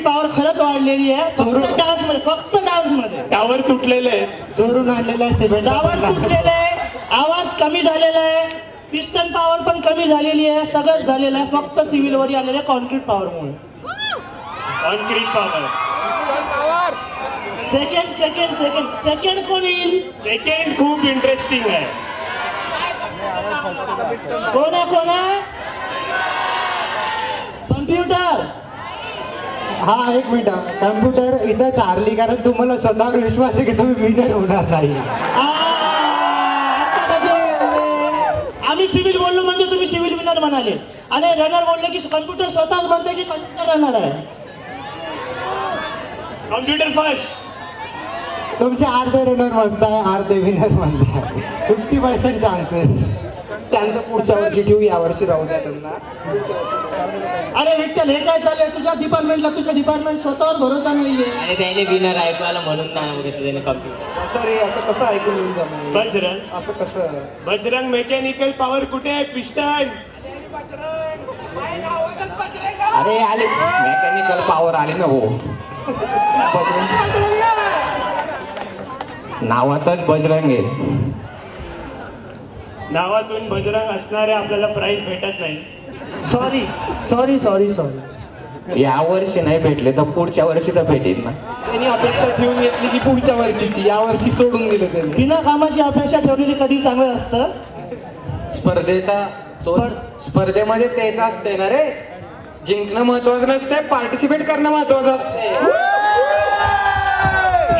Power खरंच वाढलेली आहे. फक्त डान्स मध्ये टावर तुटलेले चोरून आणलेला आहे सिमेंट. टावर तुटलेले आहे, आवाज कमी झालेला आहे, पिस्टन पॉवर पण कमी झालेली आहे, सगळंच झालेलं आहे. फक्त सिव्हिल वरी आलेले कॉन्क्रीट पॉवरमुळे. Concrete power. सेकंड कोण येईल? सेकंड खूप इंटरेस्टिंग आहे. कोण आहे? कम्प्युटर. हा एक मिनिट, कम्प्युटर इथं चारली कारण तुम्हाला स्वतःवर विश्वास आहे की तुम्ही विनर होणार नाही. आम्ही सिव्हिल बोललो म्हणजे तुम्ही सिव्हिल विनर म्हणाले, आणि रनर बोलले की कम्प्युटर स्वतःच म्हणते की कम्प्युटर रनर आहे. Computer first. तुमचे अर्धे रनर म्हणताय, अर्धे विनर म्हणताय. 50% चान्सेस. त्यांचं पुढच्या वर्षी ठेवू, या वर्षी राहू द्या त्यांना. अरे विठ्ठल, हे काय चाललंय तुझ्या डिपार्टमेंटला? तुझ्या डिपार्टमेंट स्वतःवर भरोसा नाहीये. आणि त्याने विनर ऐकवायला म्हणून नाही घेतलं त्याने कॉम्प्युटर. असं रे, असं कसं ऐकून येऊन जमलं? बजरंग. असं कसं? बजरंग मेकॅनिकल पॉवर कुठे आहे? पिस्टन. अरे आले मेकॅनिकल पॉवर आले ना हो. नावातच बजरंग आहे. नावातून बजरंग असणारे आपल्याला प्राइज भेटत नाही. सॉरी. या वर्षी नाही भेटले तर पुढच्या वर्षी तर भेटेल ना. त्यांनी अपेक्षा ठेवून घेतली की पुढच्या वर्षीची, या वर्षी सोडून दिलं त्यांनी. बिना कामाची अपेक्षा ठेवलेली कधी चांगलं असतं. स्पर्धेमध्ये तेच असते ना रे, जिंकणं महत्वाचं नसते, पार्टिसिपेट करणं महत्वाचं असते.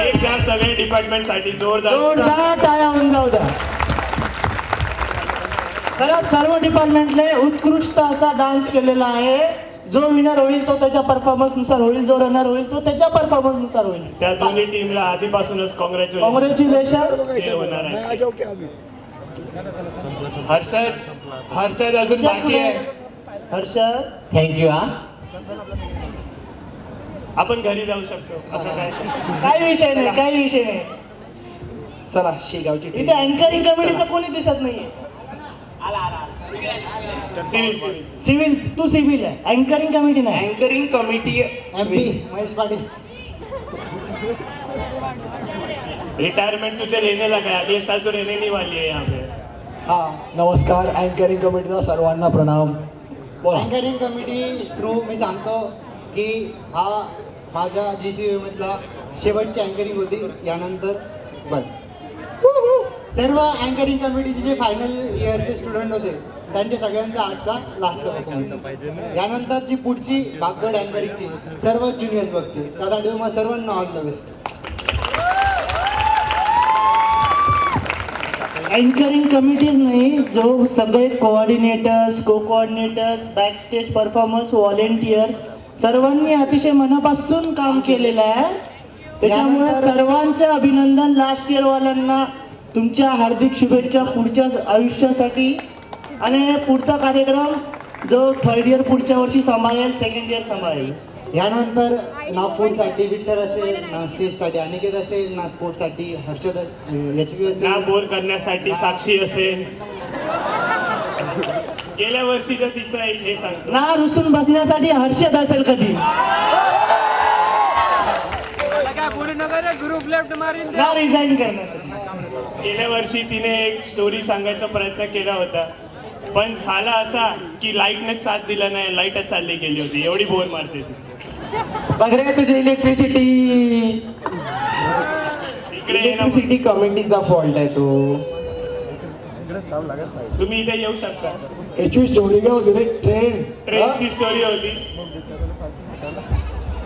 एक या सगळे डिपार्टमेंट साठी जोरदार टाळ्या होऊन जाऊ द्या. खरंच सर्व डिपार्टमेंटने उत्कृष्ट असा डान्स केलेला आहे. जो विनर होईल तो त्याच्या परफॉर्मन्स नुसार होईल, जो रनर होईल तो त्याच्या परफॉर्मन्स नुसार होईल. त्या दोन्ही टीमला आधीपासूनच कॉंग्रॅच्युलेशन होणार आहे. हर्षद अजून बाकी आहे. हर्षद थँक्यू. हा आपण घरी जाऊ शकतो, असं काय? काही विषय नाही. चला शेगावची इथे अँकरिंग कमिटीचं कोणी दिसत नाहीये. सिव्हिल तू सिव्हिल आहे, अँकरिंग कमिटी नाही. Anchoring committee MP Mahesh Patil. Retirement तुझे लेने लगा है, अगले साल तो रहने नहीं वाली है यहाँ पे. हा नमस्कार, अँकरिंग कमिटीचा सर्वांना प्रणाम. अँकरिंग कमिटी थ्रू मी सांगतो की हा माझ्या GCU मधला शेवटची अँकरिंग होती. यानंतर बंद. सर्व अँकरिंग कमिटीचे जे फायनल इयरचे स्टुडंट होते त्यांच्या सगळ्यांचा आजचा लास्टचा परफॉर्मन्स. यानंतर जी पुढची भागदौड अँकरिंगची सर्व ज्युनियर्स बघतील. त्यासाठी तुम्हाला सर्वांना all the best. Anchoring committees नाही, जो सगळे कोऑर्डिनेटर्स, को कोऑर्डिनेटर्स, बॅकस्टेज परफॉर्मर्स, व्हॉलेंटियर्स सर्वांनी अतिशय मनापासून काम केलेलं आहे. त्याच्यामुळे सर्वांचं अभिनंदन. लास्ट इयर वाल्यांना तुमच्या हार्दिक शुभेच्छा पुढच्या आयुष्यासाठी. आणि पुढचा कार्यक्रम जो थर्ड इयर पुढच्या वर्षी सांभाळेल, सेकंड इयर सांभाळेल. यानंतर ना फूडसाठी विक्टर असेल, ना स्टेजसाठी अनिकेत असेल, ना स्पोर्ट्ससाठी हर्षद HP ना असेल, बोर करण्यासाठी साक्षी असेल. गेल्या वर्षीचं तिचं एक हे सांगतो. ना रुसून बसण्यासाठी हर्षद असेल कधी, ना रिझाईन करण्यासाठी. गेल्या वर्षी तिने एक स्टोरी सांगायचा प्रयत्न केला होता, पण झाला असा की लाईटनेच साथ दिला नाही, लाईटच चालली गेली होती. एवढी बोर मारते ती. बघ रे तुझी इलेक्ट्रिसिटी इकडे ये ना. कमिटीचा फॉल्ट आहे तो. तुम्ही इथे येऊ शकता. याची स्टोरी काय होती रे? ट्रेनची स्टोरी होती.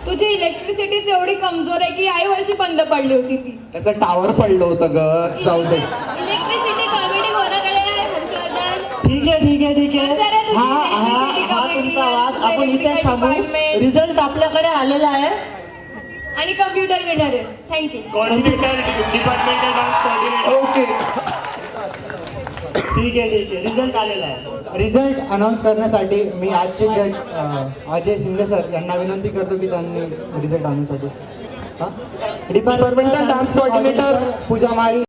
तुझी इलेक्ट्रिसिटीच एवढी कमजोर आहे की याही वर्षी बंद पडली होती ती. त्याचं टावर पडलं होतं ग. जाऊ दे. इलेक्ट्रिसिटी कमिटी कोणाकडे आहे हर्षवर्धन? ठीक आहे. बस जरा तुझी हा electricity हा committee, तुमचा वाद. आपण इथे electrical थांबू. department. रिझल्ट आपल्याकडे आलेला आहे आणि कम्प्युटर विनर आहे. Thank you. Coordinator, departmental dance coordinator. Okay ठीक आहे. रिझल्ट आलेला आहे. रिझल्ट अनाऊन्स करण्यासाठी मी आजचे जज अजय शिंदे सर यांना विनंती करतो की त्यांनी रिझल्ट आणण्यासाठी. डिपार्टमेंटल डान्स कोऑर्डिनेटर पूजा माळी.